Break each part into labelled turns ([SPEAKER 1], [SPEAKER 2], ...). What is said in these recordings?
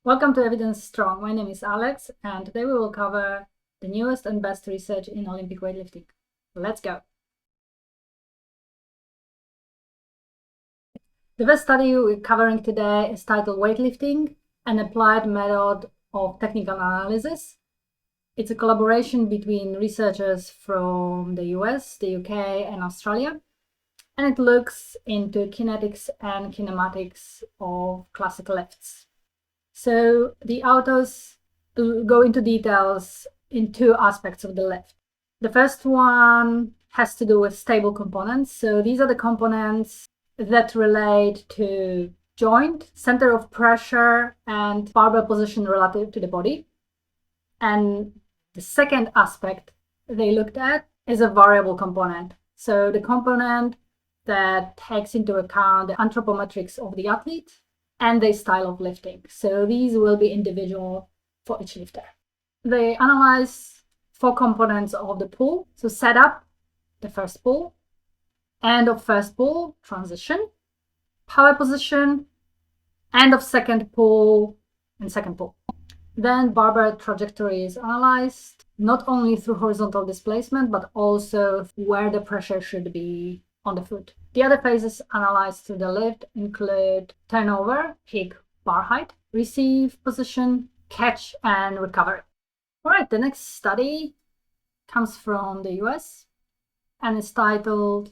[SPEAKER 1] Welcome to Evidence Strong. My name is Alex, and today we will cover the newest and best research in Olympic weightlifting. Let's go. The best study we're covering today is titled Weightlifting, an Applied Method of Technical Analysis. It's a collaboration between researchers from the US, the UK, and Australia, and it looks into kinetics and kinematics of classical lifts. So the authors go into details in two aspects of the lift. The first one has to do with stable components. So these are the components that relate to joint, center of pressure, and barbell position relative to the body. And the second aspect they looked at is a variable component. So the component that takes into account the anthropometrics of the athlete and their style of lifting. So these will be individual for each lifter. They analyze 4 components of the pull. So setup, the first pull, end of first pull, transition, power position, end of second pull, and second pull. Then barbell trajectory is analyzed, not only through horizontal displacement, but also where the pressure should be on the foot. The other phases analyzed through the lift include turnover, peak bar height, receive position, catch, and recovery. All right, the next study comes from the US and is titled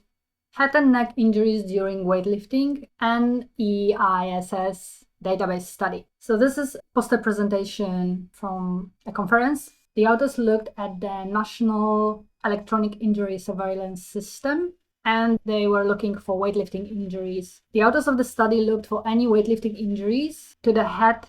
[SPEAKER 1] Head and Neck Injuries During Weightlifting, NEISS Database Study. So this is a poster presentation from a conference. The authors looked at the National Electronic Injury Surveillance System, and they were looking for weightlifting injuries. The authors of the study looked for any weightlifting injuries to the head,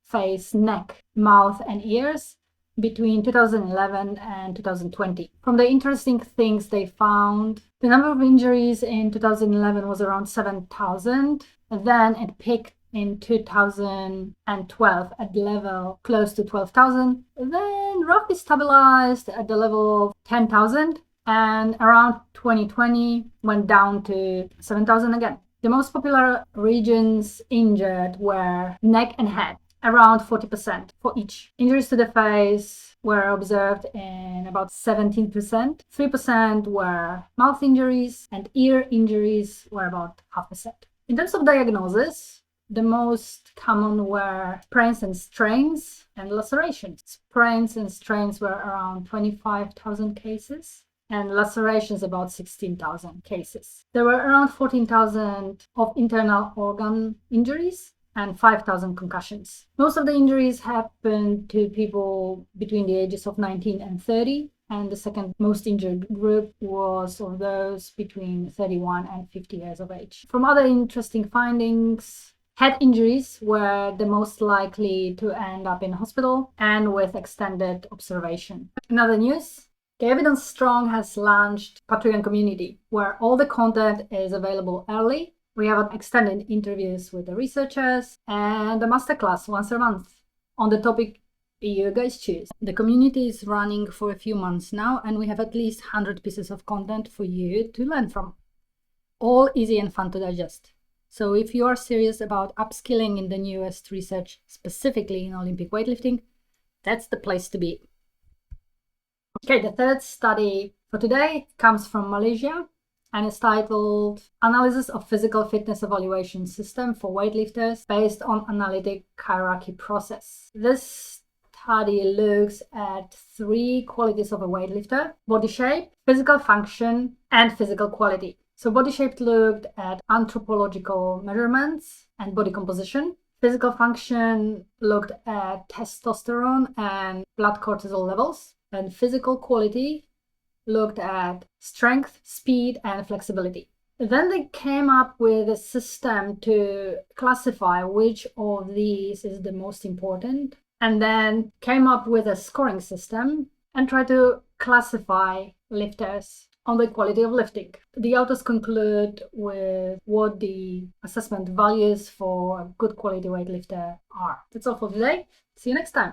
[SPEAKER 1] face, neck, mouth, and ears between 2011 and 2020. From the interesting things they found, the number of injuries in 2011 was around 7,000. Then it peaked in 2012 at the level close to 12,000. Then roughly stabilized at the level of 10,000. And around 2020 went down to 7,000 again. The most popular regions injured were neck and head, around 40% for each. Injuries to the face were observed in about 17%. 3% were mouth injuries, and ear injuries were about 0.5%. In terms of diagnosis, the most common were sprains and strains and lacerations. Sprains and strains were around 25,000 cases, and lacerations about 16,000 cases. There were around 14,000 of internal organ injuries and 5,000 concussions. Most of the injuries happened to people between the ages of 19 and 30, and the second most injured group was of those between 31 and 50 years of age. From other interesting findings, head injuries were the most likely to end up in hospital and with extended observation. In other news, the Evidence Strong has launched Patreon community where all the content is available early. We have extended interviews with the researchers and a masterclass once a month on the topic you guys choose. The community is running for a few months now, and we have at least 100 pieces of content for you to learn from. All easy and fun to digest. So if you are serious about upskilling in the newest research, specifically in Olympic weightlifting, that's the place to be. Okay, the third study for today comes from Malaysia and is titled Analysis of Physical Fitness Evaluation System for Weightlifters Based on Analytic Hierarchy Process. This study looks at 3 qualities of a weightlifter: body shape, physical function, and physical quality. So body shape looked at anthropological measurements and body composition. Physical function looked at testosterone and blood cortisol levels. And physical quality looked at strength, speed, and flexibility. Then they came up with a system to classify which of these is the most important, and then came up with a scoring system and tried to classify lifters on the quality of lifting. The authors conclude with what the assessment values for a good quality weightlifter are. That's all for today. See you next time.